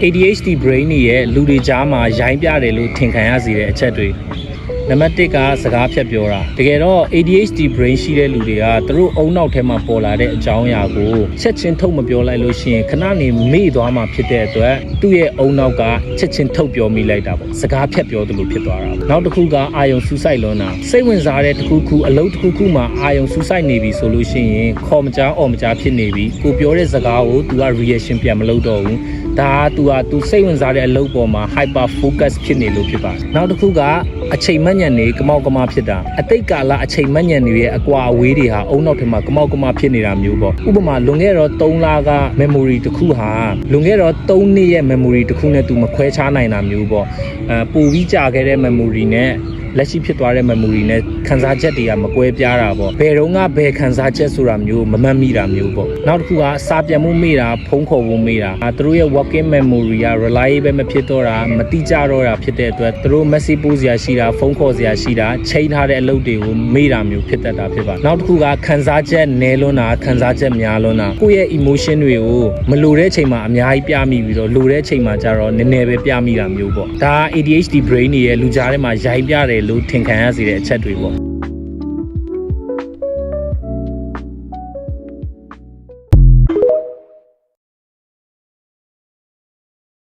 ADHD brain ရဲ့လူတွေကြားမှာရိုင်းပြတယ်လို့ထင်ခံရစေတဲ့အချက်တွေနံပါတ်1ကစကားဖြတ်ပြောတာတကယ်တော့ ADHD brain ရှိတဲ့လူတွေကသူတို့အုံနောက်ထဲမှာပေါ်လာတဲ့အကြောင်းအရာကိုချက်ချင်းထုတ်မပြောလိုက်လို့ရှိရင်ခဏနေမေ့သွားမှာဖြစ်တဲ့အတွက်သူ့ရဲ့အုံနောက်ကချက်ချင်းထုတ်ပြောမိလိုက်တာပေါ့စကားဖြတ်ပြောသလိုဖြစ်သွားတာပေါ့နောက်တစ်ခုကအာယုံစူးစိုက်လွန်းတာစိတ်ဝင်စားတဲ့တစ်ခုခုအလုပ်တစ်ခုခုမှာအာယုံစူးစိုက်နေပြီဆိုလို့ရှိရင်ခေါ်မကြားအော်မကြားဖြစ်နေပြီကိုပြောတဲ့စကားကို तू က reaction ပြန်မလုပ်တော့ဘူးဒါက तू စိတ်ဝင်စားတဲ့အလုပ်ပေါ်မှာ hyper focus ဖြစ်နေလို့ဖြစ်ပါတယ်နောက်တစ်ခုကအချိန်မှတ်ဉာဏ်တွေကမောက်ကမဖြစ်တာအတိတ်ကာလအချိန်မှတ်ဉာဏ်တွေရဲ့အကွာအဝေးတွေဟာအုံနောက်ထဲမှာကမောက်ကမဖြစ်နေတာမျိုးပေါ့ဥပမာလွန်ခဲ့တော့3လက memory တစ်ခုဟာလွန်ခဲ့တော့3နှစ်ရဲ့ memory တစ်ခုနဲ့ तू မခွဲခြားနိုင်တာမျိုးပေါ့ပိုပြီးကြာခဲ့တဲ့ memory နဲ့လက်ရှိဖြစ်သွားတဲ့ memory နဲ့ခန်းစားချက်တွေကမကွဲပြားတာပေါ့ဘယ်တော့ကဘယ်ခန်းစားချက်ဆိုတာမျိုးမမှတ်မိတာမျိုးပေါ့နောက်တစ်ခုကစာပြန်မှုမေ့တာဖုံးခေါ်မှုမေ့တာသူတို့ရဲ့ working memory က reliable မဖြစ်တော့တာမတိကျတော့တာဖြစ်တဲ့အတွက်သူတို့ message ပို့စရာရှိတာဖုံးခေါ်စရာရှိတာချိန်ထားတဲ့အလုပ်တွေကိုမေ့တာမျိုးဖြစ်တတ်တာဖြစ်ပါနောက်တစ်ခုကခန်းစားချက်နည်းလွန်းတာခန်းစားချက်များလွန်းတာကိုယ့်ရဲ့ emotion တွေကိုမလိုတဲ့ချိန်မှာအများကြီးပြမိပြီးတော့လိုတဲ့ချိန်မှာကျတော့နည်းနည်းပဲပြမိတာမျိုးပေါ့ဒါ ADHD brain ရဲ့လူကြားထဲမှာရိုင်းပြတယ်လို့ထင်ခံရစေတဲ့အချက်တွေပေါ့